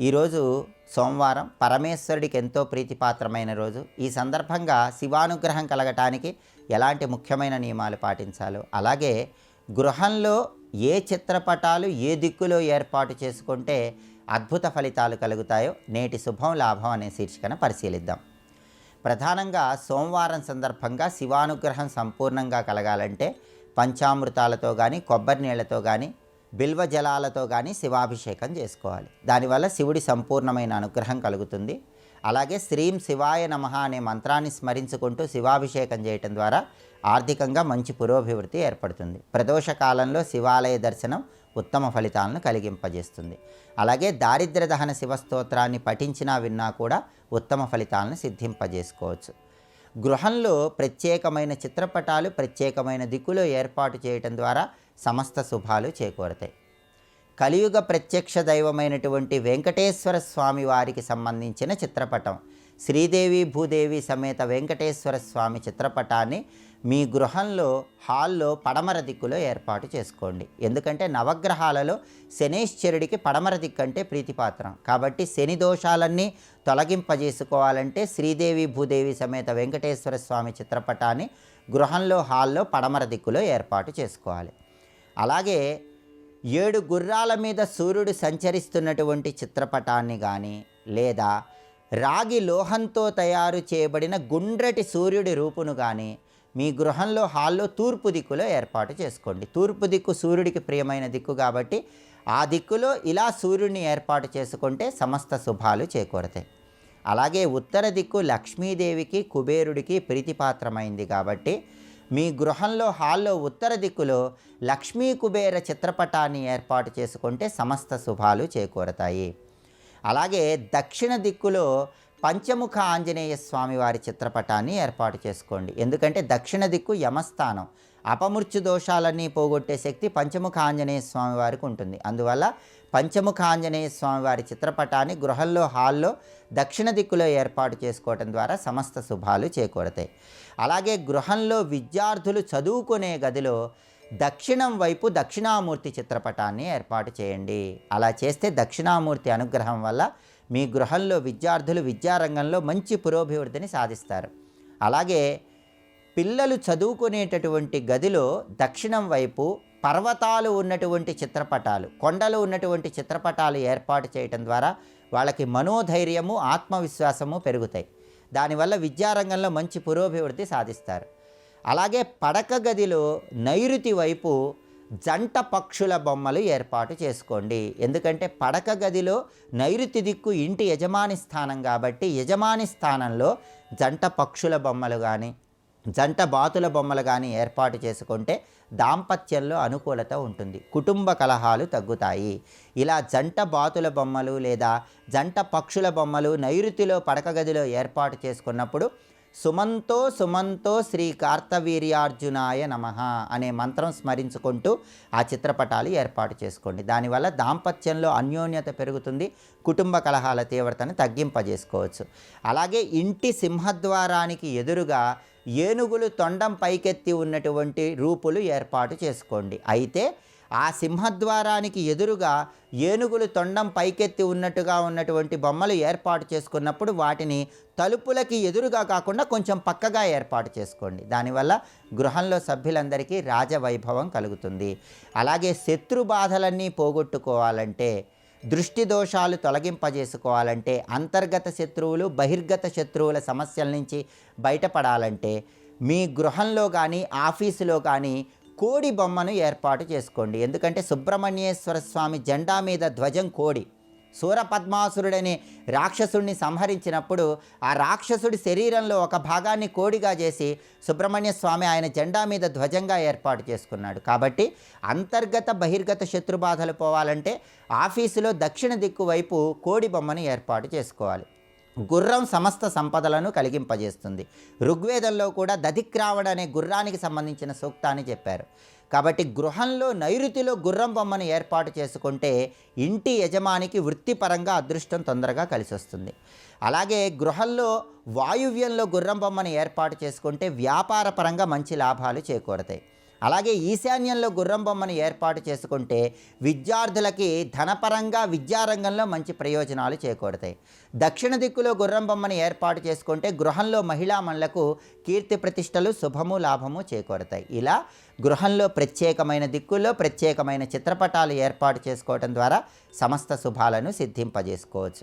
ఈరోజు సోమవారం, పరమేశ్వరుడికి ఎంతో ప్రీతిపాత్రమైన రోజు. ఈ సందర్భంగా శివానుగ్రహం కలగటానికి ఎలాంటి ముఖ్యమైన నియమాలు పాటించాలో, అలాగే గృహంలో ఏ చిత్రపటాలు ఏ దిక్కులో ఏర్పాటు చేసుకుంటే అద్భుత ఫలితాలు కలుగుతాయో నేటి శుభం లాభం అనే శీర్షికన పరిశీలిద్దాం. ప్రధానంగా సోమవారం సందర్భంగా శివానుగ్రహం సంపూర్ణంగా కలగాలంటే పంచామృతాలతో కానీ, కొబ్బరి నీళ్లతో కానీ, బిల్వ జలాలతో కానీ శివాభిషేకం చేసుకోవాలి. దానివల్ల శివుడి సంపూర్ణమైన అనుగ్రహం కలుగుతుంది. అలాగే శ్రీం శివాయ నమః అనే మంత్రాన్ని స్మరించుకుంటూ శివాభిషేకం చేయటం ద్వారా ఆర్థికంగా మంచి పురోభివృద్ధి ఏర్పడుతుంది. ప్రదోష కాలంలో శివాలయ దర్శనం ఉత్తమ ఫలితాలను కలిగింపజేస్తుంది. అలాగే దారిద్ర్య దహన శివస్తోత్రాన్ని పఠించినా విన్నా కూడా ఉత్తమ ఫలితాలను సిద్ధింపజేసుకోవచ్చు. గృహంలో ప్రత్యేకమైన చిత్రపటాలు ప్రత్యేకమైన దిక్కులో ఏర్పాటు చేయటం ద్వారా సమస్త శుభాలు చేకూరతాయి. కలియుగ ప్రత్యక్ష దైవమైనటువంటి వెంకటేశ్వర స్వామి వారికి సంబంధించిన చిత్రపటం, శ్రీదేవి భూదేవి సమేత వెంకటేశ్వర స్వామి చిత్రపటాన్ని మీ గృహంలో హాల్లో పడమర దిక్కులో ఏర్పాటు చేసుకోండి. ఎందుకంటే నవగ్రహాలలో శనేశ్వరుడికి పడమర దిక్కు అంటే ప్రీతిపాత్రం. కాబట్టి శని దోషాలన్నీ తొలగింపజేసుకోవాలంటే శ్రీదేవి భూదేవి సమేత వెంకటేశ్వర స్వామి చిత్రపటాన్ని గృహంలో హాల్లో పడమర దిక్కులో ఏర్పాటు చేసుకోవాలి. అలాగే 7 గుర్రాల మీద సూర్యుడు సంచరిస్తున్నటువంటి చిత్రపటాన్ని కానీ, లేదా రాగి లోహంతో తయారు చేయబడిన గుండ్రటి సూర్యుడి రూపును కానీ మీ గృహంలో హాల్లో తూర్పు దిక్కులో ఏర్పాటు చేసుకోండి. తూర్పు దిక్కు సూర్యుడికి ప్రియమైన దిక్కు కాబట్టి ఆ దిక్కులో ఇలా సూర్యుడిని ఏర్పాటు చేసుకుంటే సమస్త శుభాలు చేకూరతాయి. అలాగే ఉత్తర దిక్కు లక్ష్మీదేవికి కుబేరుడికి ప్రీతిపాత్రమైంది కాబట్టి మీ గృహంలో హాల్లో ఉత్తర దిక్కులో లక్ష్మీ కుబేర చిత్రపటాన్ని ఏర్పాటు చేసుకుంటే సమస్త శుభాలు చేకూరతాయి. అలాగే దక్షిణ దిక్కులో పంచముఖ ఆంజనేయ స్వామి వారి చిత్రపటాన్ని ఏర్పాటు చేసుకోండి. ఎందుకంటే దక్షిణ దిక్కు యమస్థానం, అపమృత్యు దోషాలన్నీ పోగొట్టే శక్తి పంచముఖ ఆంజనేయ స్వామి వారికి ఉంటుంది. అందువల్ల పంచముఖ ఆంజనేయ స్వామి వారి చిత్రపటాన్ని గృహంలో హాల్లో దక్షిణ దిక్కులో ఏర్పాటు చేసుకోవటం ద్వారా సమస్త శుభాలు చేకూరతాయి. అలాగే గృహంలో విద్యార్థులు చదువుకునే గదిలో దక్షిణం వైపు దక్షిణామూర్తి చిత్రపటాన్ని ఏర్పాటు చేయండి. అలా చేస్తే దక్షిణామూర్తి అనుగ్రహం వల్ల మీ గృహంలో విద్యార్థులు విద్యారంగంలో మంచి పురోభివృద్ధిని సాధిస్తారు. అలాగే పిల్లలు చదువుకునేటటువంటి గదిలో దక్షిణం వైపు పర్వతాలు ఉన్నటువంటి చిత్రపటాలు, కొండలు ఉన్నటువంటి చిత్రపటాలు ఏర్పాటు చేయటం ద్వారా వాళ్ళకి మనోధైర్యము ఆత్మవిశ్వాసము పెరుగుతాయి. దానివల్ల విద్యారంగంలో మంచి పురోభివృద్ధి సాధిస్తారు. అలాగే పడక గదిలో నైరుతి వైపు జంట పక్షుల బొమ్మలు ఏర్పాటు చేసుకోండి. ఎందుకంటే పడక గదిలో నైరుతి దిక్కు ఇంటి యజమాని స్థానం కాబట్టి యజమాని స్థానంలో జంట పక్షుల బొమ్మలు కానీ జంట బాతుల బొమ్మలు కానీ ఏర్పాటు చేసుకుంటే దాంపత్యంలో అనుకూలత ఉంటుంది, కుటుంబ కలహాలు తగ్గుతాయి. ఇలా జంట బాతుల బొమ్మలు లేదా జంట పక్షుల బొమ్మలు నైరుతిలో పడక గదిలో ఏర్పాటు చేసుకున్నప్పుడు సుమంతో సుమంతో శ్రీ కార్తవీర్యార్జునాయ నమః అనే మంత్రం స్మరించుకుంటూ ఆ చిత్రపటాలు ఏర్పాటు చేసుకోండి. దానివల్ల దాంపత్యంలో అన్యోన్యత పెరుగుతుంది, కుటుంబ కలహాల తీవ్రతను తగ్గింపజేసుకోవచ్చు. అలాగే ఇంటి సింహద్వారానికి ఎదురుగా ఏనుగులు తొండం పైకెత్తి ఉన్నటువంటి రూపులు ఏర్పాటు చేసుకోండి. అయితే ఆ సింహద్వారానికి ఎదురుగా ఏనుగులు తొండం పైకెత్తి ఉన్నట్టుగా ఉన్నటువంటి బొమ్మలు ఏర్పాటు చేసుకున్నప్పుడు వాటిని తలుపులకి ఎదురుగా కాకుండా కొంచెం పక్కగా ఏర్పాటు చేసుకోండి. దానివల్ల గృహంలో సభ్యులందరికీ రాజవైభవం కలుగుతుంది. అలాగే శత్రు బాధలన్నీ పోగొట్టుకోవాలంటే, దృష్టి దోషాలు తొలగింపజేసుకోవాలంటే, అంతర్గత శత్రువులు బహిర్గత శత్రువుల సమస్యల నుంచి బయటపడాలంటే మీ గృహంలో కానీ ఆఫీసులో కానీ కోడి బొమ్మను ఏర్పాటు చేసుకోండి. ఎందుకంటే సుబ్రహ్మణ్యేశ్వర స్వామి జెండా మీద ధ్వజం కోడి. సూరపద్మాసురుడనే రాక్షసుడిని సంహరించినప్పుడు ఆ రాక్షసుడి శరీరంలో ఒక భాగాన్ని కోడిగా చేసి సుబ్రహ్మణ్య స్వామి ఆయన జెండా మీద ధ్వజంగా ఏర్పాటు చేసుకున్నాడు. కాబట్టి అంతర్గత బహిర్గత శత్రుబాధలు పోవాలంటే ఆఫీసులో దక్షిణ దిక్కు వైపు కోడి బొమ్మను ఏర్పాటు చేసుకోవాలి. గుర్రం సమస్త సంపదలను కలిగింపజేస్తుంది. ఋగ్వేదంలో కూడా దధిక్రావణ అనే గుర్రానికి సంబంధించిన సూక్తాన్ని చెప్పారు. కాబట్టి గృహంలో నైరుతిలో గుర్రం బొమ్మను ఏర్పాటు చేసుకుంటే ఇంటి యజమానికి వృత్తిపరంగా అదృష్టం తొందరగా కలిసి వస్తుంది. అలాగే గృహంలో వాయువ్యంలో గుర్రం బొమ్మను ఏర్పాటు చేసుకుంటే వ్యాపారపరంగా మంచి లాభాలు చేకూరతాయి. అలాగే ఈశాన్యంలో గుర్రం బొమ్మను ఏర్పాటు చేసుకుంటే విద్యార్థులకి ధనపరంగా విద్యారంగంలో మంచి ప్రయోజనాలు చేకూడతాయి. దక్షిణ దిక్కులో గుర్రం బొమ్మను ఏర్పాటు చేసుకుంటే గృహంలో మహిళామణులకు కీర్తి ప్రతిష్టలు, శుభము, లాభము చేకూడతాయి. ఇలా గృహంలో ప్రత్యేకమైన దిక్కుల్లో ప్రత్యేకమైన చిత్రపటాలు ఏర్పాటు చేసుకోవడం ద్వారా సమస్త శుభాలను సిద్ధింపజేసుకోవచ్చు.